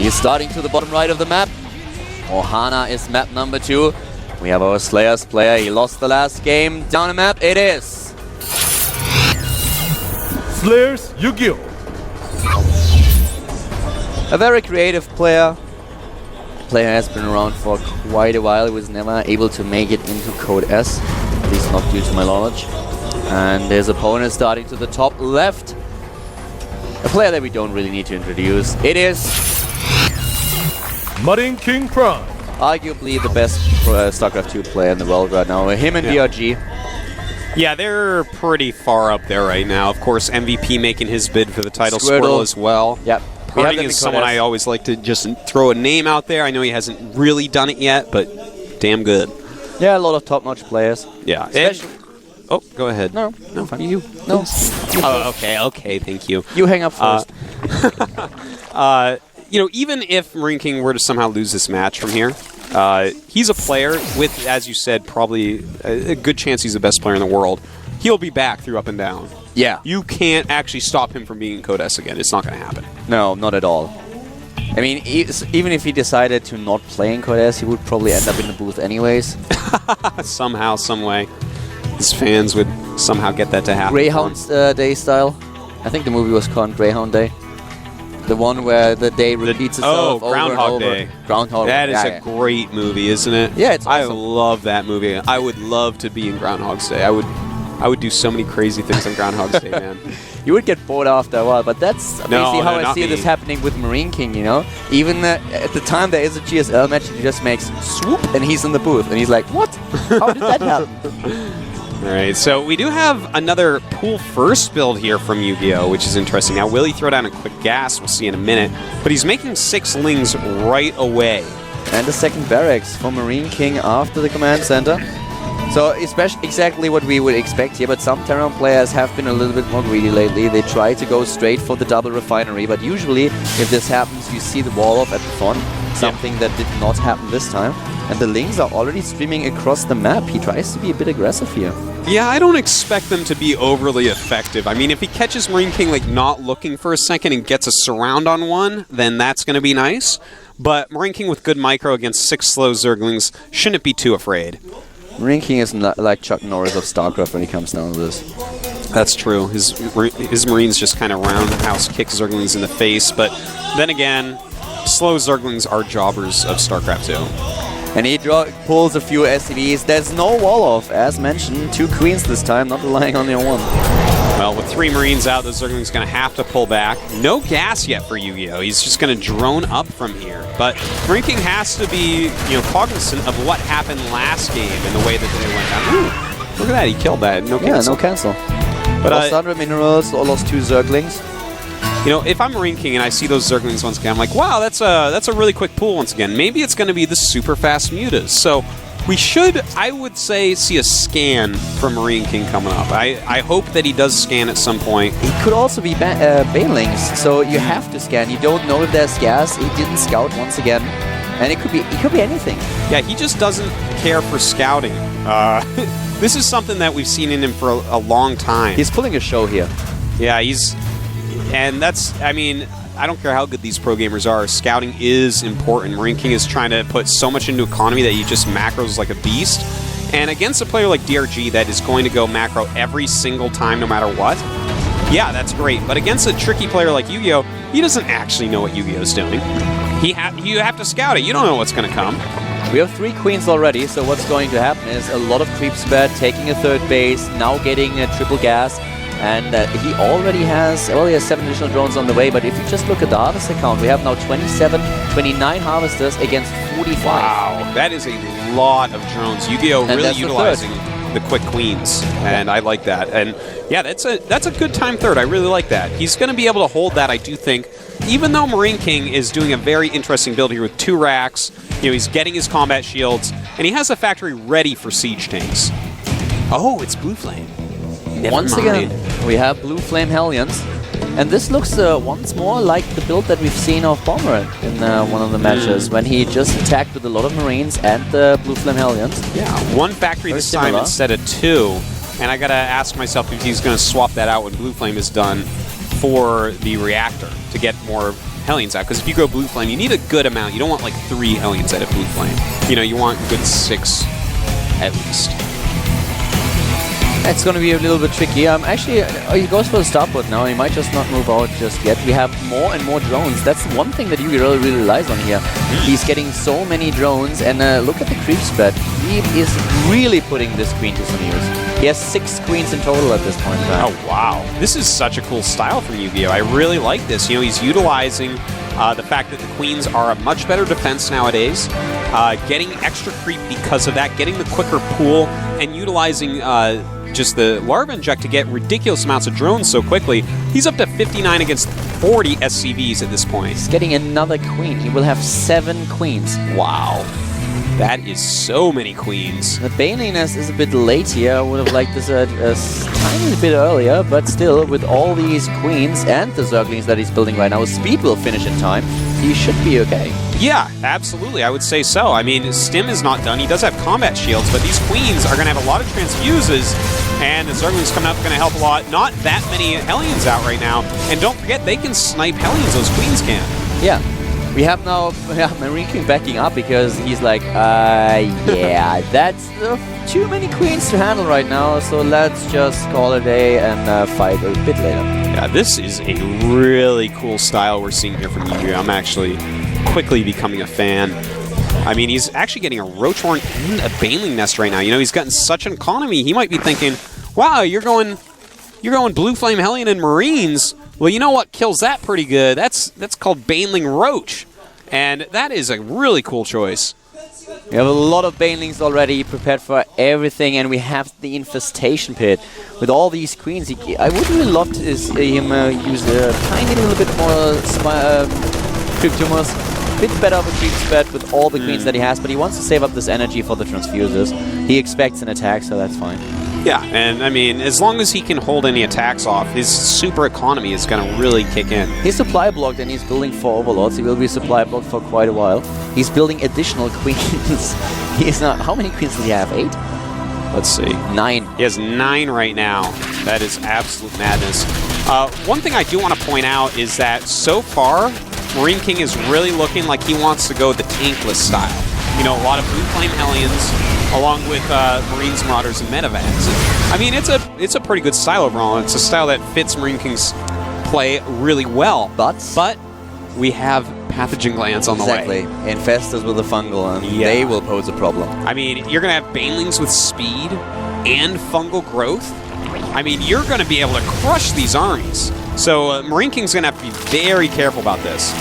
He's starting to the bottom right of the map. Ohana is map number 2. We have our Slayers player. He lost the last game. Down a map it is. Slayers Yu-Gi-Oh! A very creative player. Player has been around for quite a while. He was never able to make it into Code S, at least not due to my knowledge. And his opponent starting to the top left. A player that we don't really need to introduce. It is Marine King Prime. Arguably the best StarCraft II player in the world right now. Him and DRG. Yeah, they're pretty far up there right now. Of course, MVP making his bid for the title. Squirtle as well. Yep. Parting is someone I always like to just throw a name out there. I know he hasn't really done it yet, but damn good. Yeah, a lot of top-notch players. Yeah. Oh, go ahead. No, fine. You. No. Oh, okay, thank you. You hang up first. You know, even if Marine King were to somehow lose this match from here, he's a player with, as you said, probably a good chance he's the best player in the world. He'll be back through up and down. Yeah. You can't actually stop him from being in Code S again. It's not going to happen. No, not at all. I mean, even if he decided to not play in Code S, he would probably end up in the booth anyways. Somehow, some way. His fans would somehow get that to happen. Greyhound Day style. I think the movie was called Greyhound Day. The one where the day repeats itself over Groundhog and over. Day. Groundhog Day. That is a great movie, isn't it? Yeah, it's awesome. I love that movie. I would love to be in Groundhog's Day. I would do so many crazy things on Groundhog's Day, man. You would get bored after a while, but that's basically how I see this happening with Marine King, you know? Even at the time there is a GSL match, he just makes swoop, and he's in the booth, and he's like, what? How did that happen? Alright, so we do have another pool first build here from Yu-Gi-Oh!, which is interesting. Now, will he throw down a quick gas? We'll see in a minute. But he's making 6 lings right away. And the second barracks for Marine King after the command center. So especially exactly what we would expect here, but some Terran players have been a little bit more greedy lately. They try to go straight for the double refinery, but usually if this happens, you see the wall off at the front, something that did not happen this time. And the lings are already streaming across the map. He tries to be a bit aggressive here. Yeah, I don't expect them to be overly effective. I mean, if he catches Marine King like not looking for a second and gets a surround on one, then that's going to be nice. But Marine King with good micro against 6 slow Zerglings shouldn't be too afraid. Marine King is like Chuck Norris of StarCraft when he comes down to this. That's true. His Marines just kind of roundhouse kick Zerglings in the face. But then again, slow Zerglings are jobbers of StarCraft II. And he pulls a few SCVs. There's no wall-off, as mentioned. 2 queens this time, not relying on your one. Well, with 3 Marines out, the Zergling's going to have to pull back. No gas yet for Yu-Gi-Oh! He's just going to drone up from here. But Marine King has to be, cognizant of what happened last game and the way that they went down. Ooh, look at that, he killed that. No cancel. Yeah, no cancel. But lost 100 minerals, lost 2 Zerglings. You know, if I'm Marine King and I see those Zerglings once again, I'm like, wow, that's a really quick pull once again. Maybe it's going to be the super fast mutas. So we should, I would say, see a scan from Marine King coming up. I hope that he does scan at some point. It could also be Banelings, so you have to scan. You don't know if there's gas. He didn't scout once again. And it could be anything. Yeah, he just doesn't care for scouting. This is something that we've seen in him for a long time. He's pulling a show here. Yeah, and that's, I mean, I don't care how good these pro gamers are, scouting is important. Marine King is trying to put so much into economy that he just macros like a beast. And against a player like DRG that is going to go macro every single time no matter what, yeah, that's great. But against a tricky player like Yu-Gi-Oh!, he doesn't actually know what Yu-Gi-Oh! Is doing. You have to scout it. You don't know what's going to come. We have 3 queens already, so what's going to happen is a lot of creep spread, taking a 3rd base, now getting a triple gas. And he already has, well, he has 7 additional drones on the way, but if you just look at the harvester count, we have now 29 harvesters against 45. Wow, that is a lot of drones. Yu-Gi-Oh! Really utilizing the quick queens, and I like that. And yeah, that's a good time 3rd. I really like that. He's going to be able to hold that, I do think, even though Marine King is doing a very interesting build here with 2 racks. You know, he's getting his combat shields, and he has a factory ready for siege tanks. Oh, it's Blue Flame. Once again, we have Blue Flame Hellions, and this looks once more like the build that we've seen of Bomber in one of the matches, when he just attacked with a lot of Marines and the Blue Flame Hellions. Yeah, 1 factory this time instead of 2, and I gotta ask myself if he's gonna swap that out when Blue Flame is done. for the reactor to get more Hellions out. Because if you go Blue Flame, you need a good amount. You don't want like 3 Hellions out of Blue Flame. You know, you want a good 6 at least. It's going to be a little bit tricky. Actually, he goes for the starport now. He might just not move out just yet. We have more and more drones. That's one thing that Yugi really relies on here. He's getting so many drones, and look at the creep spread. He is really putting this queen to some use. He has 6 queens in total at this point in time. Oh, wow. This is such a cool style from Yu-Gi-Oh! I really like this. You know, he's utilizing the fact that the queens are a much better defense nowadays, getting extra creep because of that, getting the quicker pool, and utilizing just the Larva Inject to get ridiculous amounts of drones so quickly. He's up to 59 against 40 SCVs at this point. He's getting another queen. He will have 7 queens. Wow. That is so many queens. The Baneliness is a bit late here. I would have liked this a tiny bit earlier, but still, with all these queens and the Zerglings that he's building right now, his speed will finish in time. He should be okay. Yeah, absolutely. I would say so. I mean, Stim is not done. He does have combat shields, but these queens are going to have a lot of transfuses, and the Zerglings coming up going to help a lot. Not that many Hellions out right now, and don't forget, they can snipe Hellions, those queens can. Yeah. We have now Marine King backing up because he's like, yeah, that's too many queens to handle right now, so let's just call it a day and fight a bit later. Yeah, this is a really cool style we're seeing here from Yu-Gi-Oh! I'm actually quickly becoming a fan. I mean, he's actually getting a Roachhorn and a Baneling Nest right now. You know, he's gotten such an economy, he might be thinking, wow, you're going Blue Flame Hellion and Marines. Well, you know what kills that pretty good? That's called Baneling Roach. And that is a really cool choice. We have a lot of Banelings already prepared for everything, and we have the Infestation Pit. With all these queens, I would really love to see him use a tiny little bit more Creep Tumors. A bit better of a creep spread with all the queens that he has, but he wants to save up this energy for the transfusers. He expects an attack, so that's fine. Yeah, and I mean, as long as he can hold any attacks off, his super economy is going to really kick in. He's supply blocked and he's building 4 overlords. He will be supply blocked for quite a while. He's building additional queens. He's not. How many queens does he have? 8? Let's see. 9. He has 9 right now. That is absolute madness. One thing I do want to point out is that so far, Marine King is really looking like he wants to go the tankless style. You know, a lot of Blue Flame Hellions, along with Marines, Marauders, and Medevacs. I mean, it's a pretty good style overall. It's a style that fits Marine King's play really well. But we have Pathogen Glands on the way. Exactly. Infestors with a fungal, and they will pose a problem. I mean, you're going to have Banelings with speed and fungal growth. I mean, you're going to be able to crush these armies. So Marine King's going to have to be very careful about this.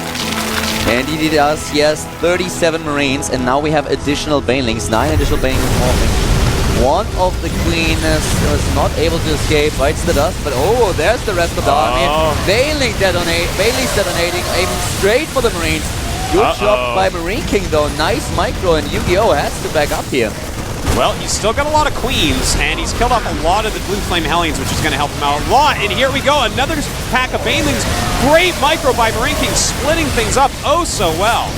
And he does, yes, 37 Marines, and now we have additional Banelings, 9 additional Banelings morphing. One of the Queen was not able to escape, bites the dust, but oh, there's the rest of the army. Banelings detonating, aiming straight for the Marines. Good job by Marine King though, nice micro, and Yu-Gi-Oh! Has to back up here. Well, he's still got a lot of queens, and he's killed off a lot of the Blue Flame Hellions, which is going to help him out a lot. And here we go, another pack of Banelings. Great micro by Marine King, splitting things up oh so well.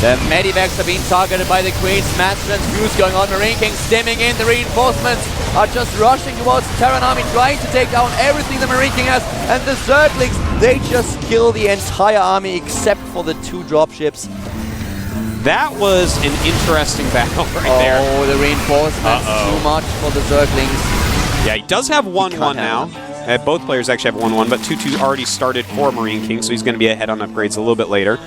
The Medivacs are being targeted by the queens. Mass transfuse going on. Marine King stimming in. The reinforcements are just rushing towards the Terran army, trying to take down everything the Marine King has. And the Zerglings, they just kill the entire army except for the 2 dropships. That was an interesting battle there. Oh, the reinforcements, too much for the Zerglings. Yeah, he does have 1-1 now. Both players actually have 1-1, but 2-2 already started for Marine King, so he's going to be ahead on upgrades a little bit later.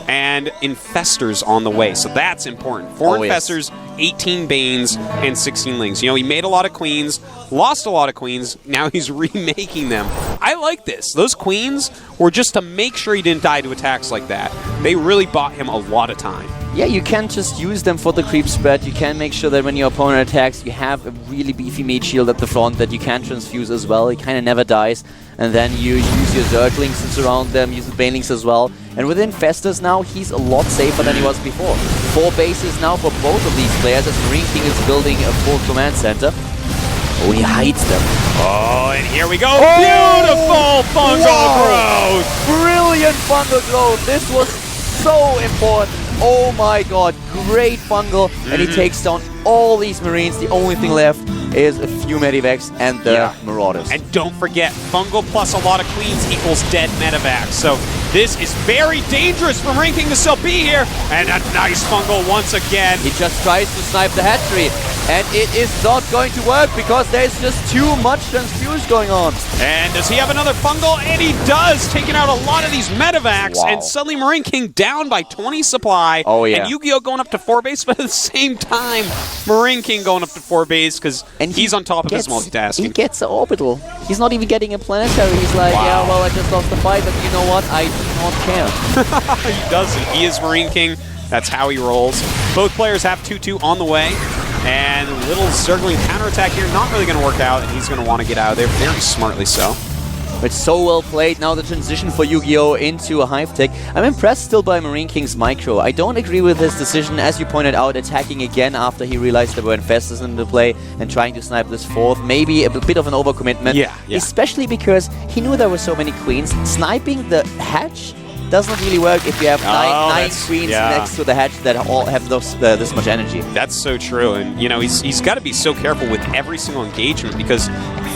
And Infestors on the way, so that's important. 4 Infestors, 18 Banes, and 16 Lings. You know, he made a lot of queens, lost a lot of queens, now he's remaking them. I like this. Those queens were just to make sure he didn't die to attacks like that. They really bought him a lot of time. Yeah, you can just use them for the creep spread. You can make sure that when your opponent attacks, you have a really beefy mage shield at the front that you can transfuse as well. He kind of never dies. And then you use your Zerglings to surround them, use the Banelings as well. And with Infestors now, he's a lot safer than he was before. 4 bases now for both of these players as Marine King is building a full command center. Oh, he hides them. Oh, and here we go. Beautiful fungal growth. Brilliant fungal growth. This was so important. Oh my god, great fungal. And he takes down all these Marines. The only thing left is a few Medivacs and the Marauders. And don't forget, Fungal plus a lot of Queens equals dead Medivacs. So this is very dangerous for Marine King to still be here. And a nice Fungal once again. He just tries to snipe the hatchery. And it is not going to work because there's just too much transfuse going on. And does he have another Fungal? And he does, taking out a lot of these Medivacs. Wow. And suddenly Marine King down by 20 supply. Oh, yeah. And Yu-Gi-Oh! Going up to 4 base, but at the same time, Marine King going up to 4 base because he's on top of his multitasking. He gets the orbital. He's not even getting a planetary. He's like, yeah, well, I just lost the fight, but you know what? I do not care. He doesn't. He is Marine King. That's how he rolls. Both players have 2-2 on the way. And a little Zergling counterattack here, not really going to work out, and he's going to want to get out of there very smartly so. It's so well played. Now the transition for Yu-Gi-Oh! Into a Hive Tech. I'm impressed still by Marine King's micro. I don't agree with his decision, as you pointed out, attacking again after he realized there were Infestors in the play and trying to snipe this fourth. Maybe a bit of an overcommitment. Yeah. Especially because he knew there were so many Queens. Sniping the hatch doesn't really work if you have nine Queens next to the hatch that all have this much energy. That's so true, and you know he's got to be so careful with every single engagement because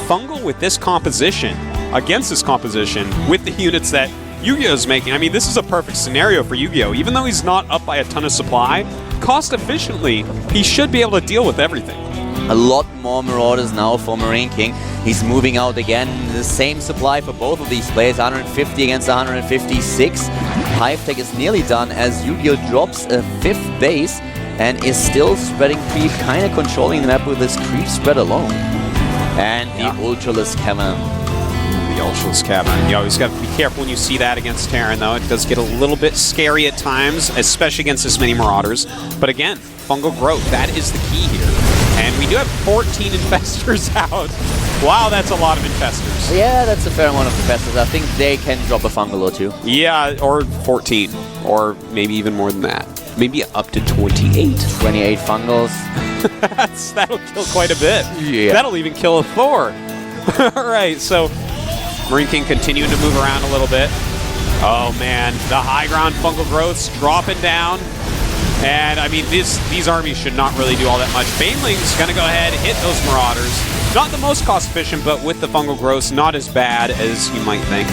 Fungal with this composition, against this composition, with the units that Yu-Gi-Oh's making, I mean this is a perfect scenario for Yu-Gi-Oh! Even though he's not up by a ton of supply, cost efficiently, he should be able to deal with everything. A lot more Marauders now for Marine King. He's moving out again. The same supply for both of these players, 150 against 156. Hive Tech is nearly done as Yu-Gi-Oh! Drops a 5th base and is still spreading creep, kind of controlling the map with this creep spread alone. And the Ultralisk Cavern. The Ultralisk Cavern. You always got to be careful when you see that against Terran, though. It does get a little bit scary at times, especially against this many Marauders. But again, Fungal growth, that is the key here. And we do have 14 Infestors out. Wow, that's a lot of Infestors. Yeah, that's a fair amount of Infestors. I think they can drop a Fungal or two. Yeah, or 14. Or maybe even more than that. Maybe up to 28. 28 Fungals. That'll kill quite a bit. Yeah. That'll even kill a Thor. Alright, so Marine King continuing to move around a little bit. Oh man, the high ground Fungal growths dropping down. And I mean, these armies should not really do all that much. Baneling's going to go ahead, hit those Marauders. Not the most cost efficient, but with the Fungal growths, not as bad as you might think.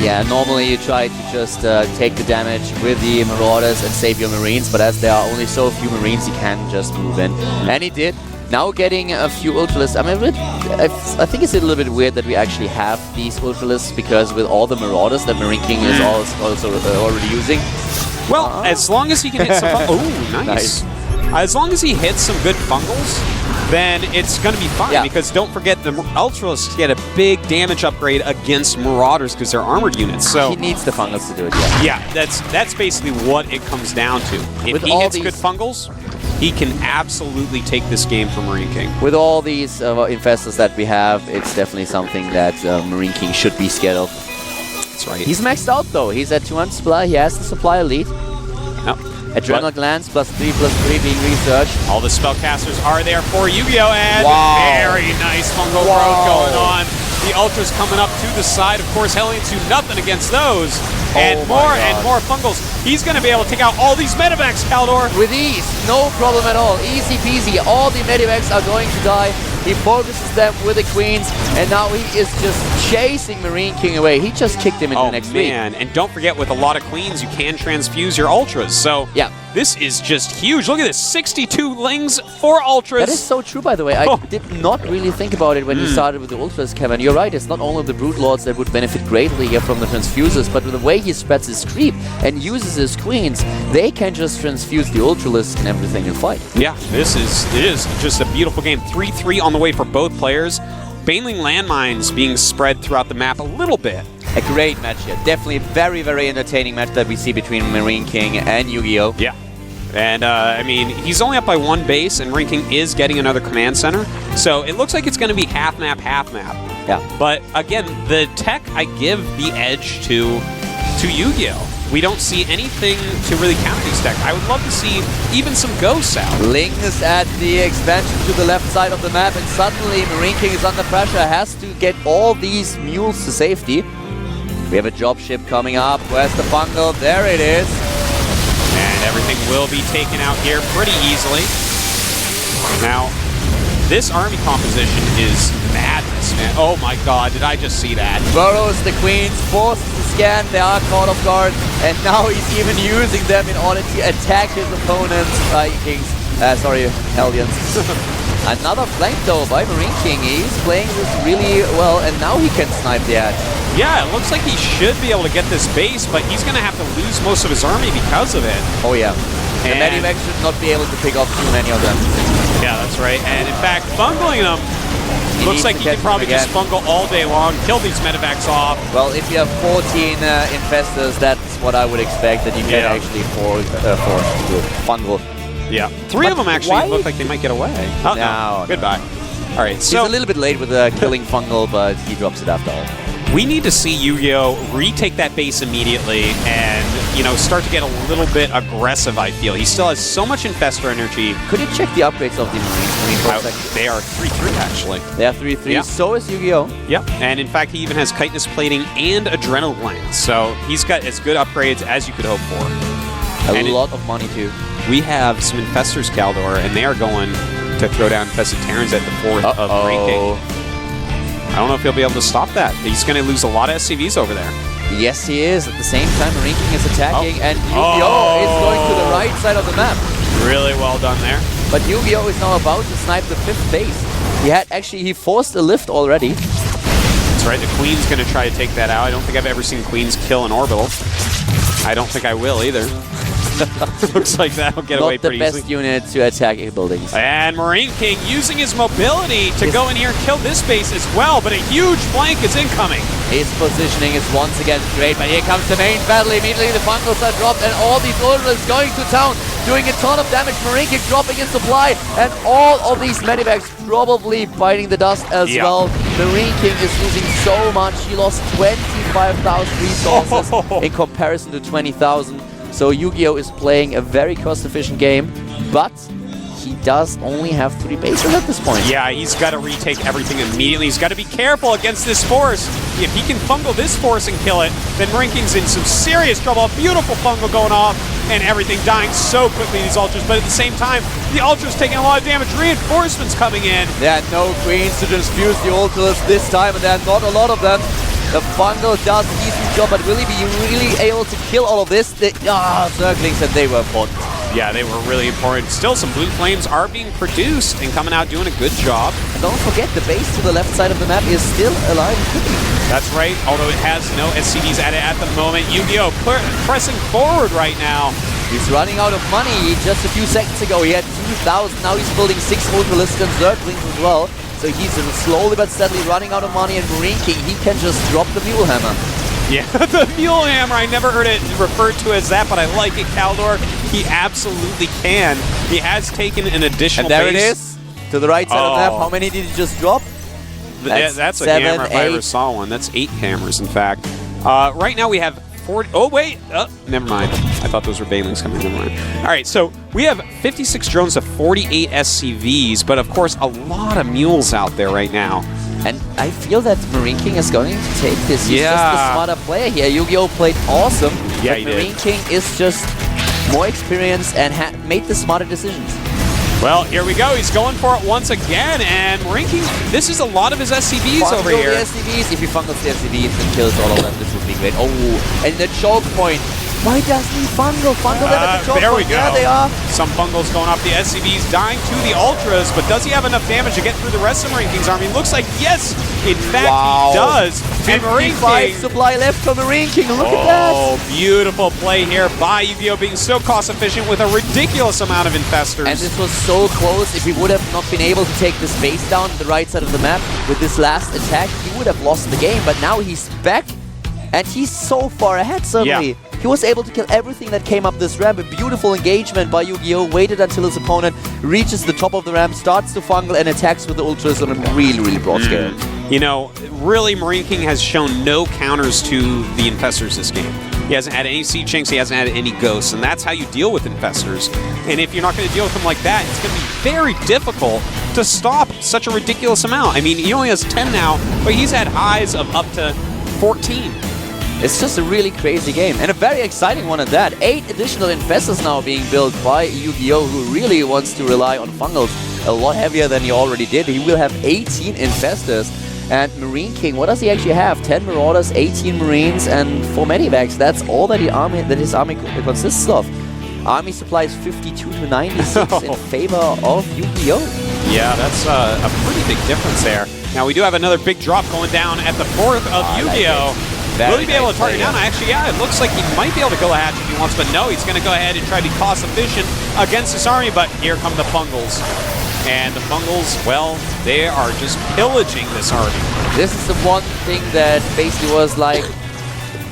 Yeah, normally you try to just take the damage with the Marauders and save your Marines, but as there are only so few Marines, you can just move in. And he did. Now getting a few Ultralisks. I mean, I think it's a little bit weird that we actually have these Ultralisks, because with all the Marauders that Marine King is also already using. Well, as long as he can hit some oh, nice. As long as he hits some good Fungals, then it's going to be fine. Because don't forget, the Ultralisks get a big damage upgrade against Marauders because they're armored units. So he needs the Fungals to do it, yeah, that's basically what it comes down to. If he hits good Fungals, he can absolutely take this game for Marine King. With all these Infestors that we have, it's definitely something that Marine King should be scared of. That's right. He's maxed out though. He's at 200 supply. He has the supply lead. Yep. Adrenal Glands +3/+3 being researched. All the spellcasters are there for Yu-Gi-Oh! And very nice Fungal growth going on. The Ultras coming up to the side. Of course, Hellions do nothing against those. And more Fungals. He's going to be able to take out all these Medivacs, Kaldor. With ease. No problem at all. Easy peasy. All the Medivacs are going to die. He focuses them with the Queens, and now he is just chasing Marine King away. He just kicked him in the next week. And don't forget, with a lot of Queens, you can transfuse your Ultras. So this is just huge. Look at this, 62 Lings for Ultras. That is so true, by the way. I did not really think about it when you started with the Ultras, Kevin. You're right, it's not only the Brute Lords that would benefit greatly here from the transfusers, but with the way he spreads his creep and uses his Queens, they can just transfuse the Ultralisk and everything in fight. Yeah, it is just a beautiful game. 3-3 on the way for both players. Baneling landmines being spread throughout the map a little bit. A great match here. Definitely a very, very entertaining match that we see between Marine King and Yu-Gi-Oh! Yeah. And, I mean, he's only up by 1 base, and Marine King is getting another command center. So it looks like it's going to be half map, half map. Yeah. But, again, the tech, I give the edge to Yu-Gi-Oh! We don't see anything to really counter these tech. I would love to see even some ghosts out. Ling is at the expansion to the left side of the map, and suddenly Marine King is under pressure, has to get all these mules to safety. We have a drop ship coming up. Where's the Fungal? There it is. And everything will be taken out here pretty easily. Now, This army composition is madness, man. Oh my god, did I just see that? Burrows the queens, forces to scan, they are caught off guard, and now he's even using them in order to attack his opponents, Hellions. Another flank though by Marine King. He's playing this really well, and now he can snipe the edge. Yeah, it looks like he should be able to get this base, but he's going to have to lose most of his army because of it. Oh yeah. The And- Medivac should not be able to pick off too many of them. Yeah, that's right. And in fact, fungling them looks needs like to he catch can probably them just again. fungal all day long, kill these medevacs off. Well, if you have 14 infestors, that's what I would expect that you can Yeah. actually force to fungal. Yeah. Three But of them actually why- look like they might get away. Oh, No. Goodbye. All right, He's so a little bit late with killing fungal, but he drops it after all. we need to see Yu-Gi-Oh! Retake that base immediately and, you know, start to get a little bit aggressive, I feel. He still has so much infestor energy. Could you check the upgrades of the Marines for me for a second? They are 3-3, actually. They have 3-3, Yeah. so is Yu-Gi-Oh! Yep, and in fact, he even has chitinous plating and adrenal glands, so he's got as good upgrades as you could hope for. A And lot of money too. We have some infestors, Kaldor, and they are going to throw down infested Terrans at the 4th of ranking. I don't know if he'll be able to stop that. He's going to lose a lot of SCVs over there. Yes, he is. At the same time, Marine King is attacking, and Oh. Yu-Gi-Oh! is going to the right side of the map. Really well done there. But Yu-Gi-Oh! is now about to snipe the 5th base. He forced a lift already. That's right, the Queen's going to try to take that out. I don't think I've ever seen Queens kill an orbital. I don't think I will either. Looks like that'll get away Not the pretty best easily. unit to attack buildings. And Marine King using his mobility to go in here and kill this base as well, but a huge flank is incoming. His positioning is once again great, but here comes the main battle. Immediately the fungals are dropped, and all these ultras going to town, doing a ton of damage. Marine King dropping in supply, and all of these medivacs probably biting the dust as Yeah. well. Marine King is losing so much. He lost 25,000 resources in comparison to 20,000. So Yu-Gi-Oh! Is playing a very cost-efficient game, but he does only have 3 bases at this point. Yeah, he's got to retake everything immediately. He's got to be careful against this force. If he can fungal this force and kill it, then Marine King's in some serious trouble. A beautiful fungal going off, and everything dying so quickly, these ultras. But at the same time, the ultras taking a lot of damage. Reinforcements coming in. There are no queens to just fuse the ultras this time, and there are not a lot of them. The fungal does a decent job, but will he be really able to kill all of this? Circlings, and they were important. Yeah, they were really important. Still, some blue flames are being produced and coming out doing a good job. And don't forget, the base to the left side of the map is still alive and kicking. That's right, although it has no SCVs at it at the moment. Yu-Gi-Oh! Pressing forward right now. He's running out of money. Just a few seconds ago, he had 2,000. Now he's building 6 ultralisks and Zerglings as well. So he's slowly but steadily running out of money, and Marine King, he can just drop the Mule Hammer. Yeah, the Mule Hammer, I never heard it referred to as that, but I like it, Kaldor. He absolutely can. He has taken an additional And there base. it is, to the right side of the map. How many did he just drop? That's a 7, hammer if I ever 8. saw one. That's 8 hammers, in fact. Right now we have 40. Oh, wait. Never mind. I thought those were Banelings coming. Never mind. All right, so we have 56 drones to 48 SCVs, but of course, a lot of mules out there right now. And I feel that Marine King is going to take this. He's Yeah. just the smarter player here. Yu-Gi-Oh! Played awesome. Yeah, but he did. Marine King is just more experienced and made the smarter decisions. Well, here we go. He's going for it once again, and Marine King, this is a lot of his SCVs Fungal over the here. SCVs. If he fungals the SCVs and kills all of them, this would be great. Oh, and the choke point. Why doesn't he fungal? Fungal them at the choke There we point. go. There they are. Some fungals going off the SCVs, dying to the Ultras, but does he have enough damage to get through the rest of Marine King's army? Looks like yes, in fact Wow. he does. And Marine 55 King, supply left for Marine King. Look at that. oh, beautiful play here by Yu-Gi-Oh! Being so cost efficient with a ridiculous amount of infestors. And this was so close. If he would have not been able to take this base down the right side of the map with this last attack, he would have lost the game. But now he's back, and he's so far ahead suddenly. Yeah. He was able to kill everything that came up this ramp. A beautiful engagement by Yu-Gi-Oh! Waited until his opponent reaches the top of the ramp, starts to fungal, and attacks with the Ultras on a really, really broad scale. You know, really, Marine King has shown no counters to the infestors this game. He hasn't had any Sea Chinks, he hasn't had any Ghosts, and that's how you deal with infestors. And if you're not going to deal with them like that, it's going to be very difficult to stop such a ridiculous amount. I mean, he only has 10 now, but he's had highs of up to 14. It's just a really crazy game, and a very exciting one at that. 8 additional infestors now being built by Yu-Gi-Oh! Who really wants to rely on fungals a lot heavier than he already did. He will have 18 Infestors. And Marine King, what does he actually have? 10 Marauders, 18 Marines, and 4 Medivacs. That's all that his army consists of. Army supplies 52 to 96 in favor of Yu-Gi-Oh! Yeah, that's a pretty big difference there. Now, we do have another big drop going down at the 4th of Yu-Gi-Oh! Like will he be able to target down? Actually, yeah, it looks like he might be able to kill a hatch if he wants, but no, he's going to go ahead and try to be cost efficient against this army, but here come the Fungals. And the Fungals, well, they are just pillaging this army. This is the one thing that basically was like,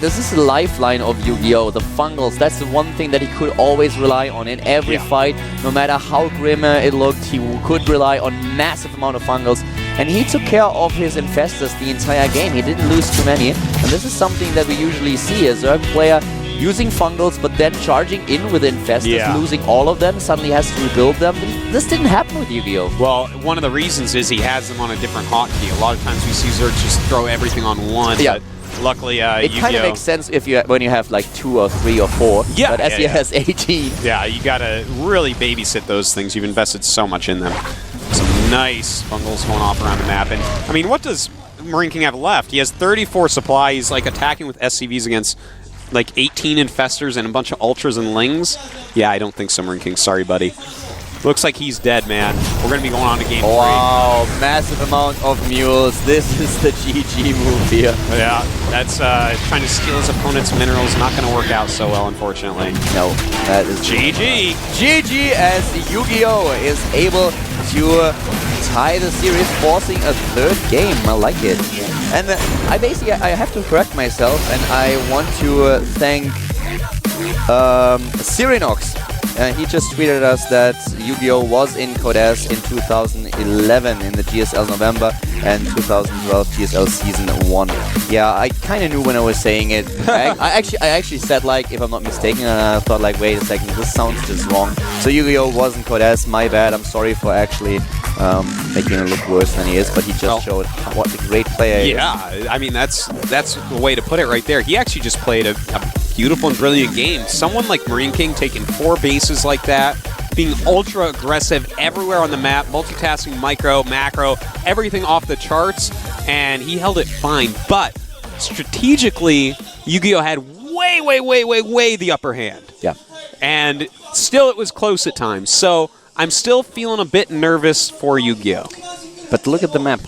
this is the lifeline of Yu-Gi-Oh! The Fungals, that's the one thing that he could always rely on in every fight. No matter how grim it looked, he could rely on massive amount of Fungals. And he took care of his Infestors the entire game. He didn't lose too many. And this is something that we usually see. A Zerg player using Fungals, but then charging in with Infestors, losing all of them, suddenly has to rebuild them. This didn't happen with Yu-Gi-Oh! Well, one of the reasons is he has them on a different hotkey. A lot of times we see Zergs just throw everything on one. Yeah. But luckily, it kind of makes sense if when you have like 2 or 3 or 4. Yeah, but as he has 18. Yeah, you gotta really babysit those things. You've invested so much in them. Some nice Fungals going off around the map. And I mean, what does Marine King have left? He has 34 supply. He's like attacking with SCVs against like 18 Infestors and a bunch of Ultras and Lings. Yeah, I don't think so, Marine King. Sorry, buddy. Looks like he's dead, man. We're going to be going on to game 3. Wow, massive amount of mules. This is the GG move here. Yeah, that's trying to steal his opponent's minerals. Not going to work out so well, unfortunately. No, that is GG. GG as Yu-Gi-Oh! Is able to tie the series, forcing a 3rd game. I like it. And I have to correct myself, and I want to thank Sirinox. He just tweeted us that Yu-Gi-Oh! Was in Code S in 2011 in the GSL November and 2012 GSL Season 1. Yeah, I kind of knew when I was saying it. I actually said, like, if I'm not mistaken, and I thought, like, wait a second, this sounds just wrong. So Yu-Gi-Oh! Was in Code S, my bad. I'm sorry for actually making him look worse than he is, but he just showed what a great player he is. Yeah, I mean, that's the way to put it right there. He actually just played a beautiful and brilliant game. Someone like Marine King taking 4 bases like that, being ultra aggressive everywhere on the map, multitasking micro, macro, everything off the charts, and he held it fine. But strategically, Yu-Gi-Oh! Had way the upper hand. Yeah. And still it was close at times. So I'm still feeling a bit nervous for Yu-Gi-Oh! But look at the map.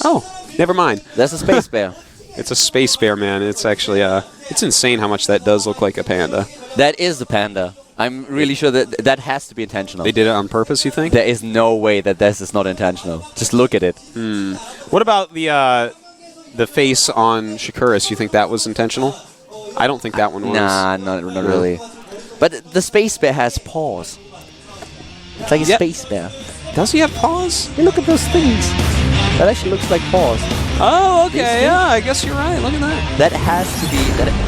Oh, never mind. That's a space bear. It's a space bear, man. It's actually, it's insane how much that does look like a panda. That is the panda. I'm really sure that has to be intentional. They did it on purpose, you think? There is no way that this is not intentional. Just look at it. What about the face on Shakuras? You think that was intentional? I don't think that one was. Nah, not really. But the space bear has paws. It's like a space bear. Does he have paws? Hey, look at those things. That actually looks like paws. Oh, okay, yeah, I guess you're right. Look at that. That has to be,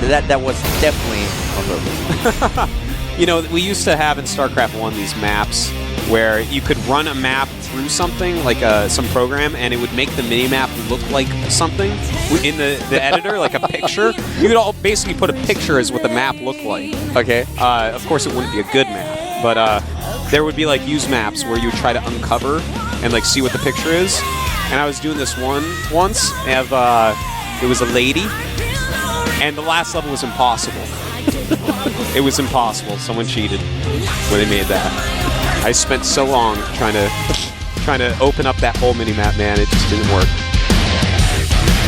that was definitely on purpose. You know, we used to have in StarCraft I these maps where you could run a map through something, like some program, and it would make the mini-map look like something in the editor, like a picture. You could basically put a picture as what the map looked like. Okay. Of course, it wouldn't be a good map, but there would be like use maps where you would try to uncover and like see what the picture is. And I was doing this one once, and it was a lady, and the last level was impossible. It was impossible. Someone cheated when they made that. I spent so long trying to open up that whole mini-map, man. It just didn't work.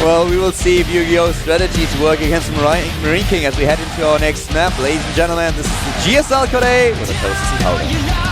Well, we will see if Yu-Gi-Oh! Strategies work against Marine King as we head into our next map. Ladies and gentlemen, this is the GSL Code A with the closest encounter.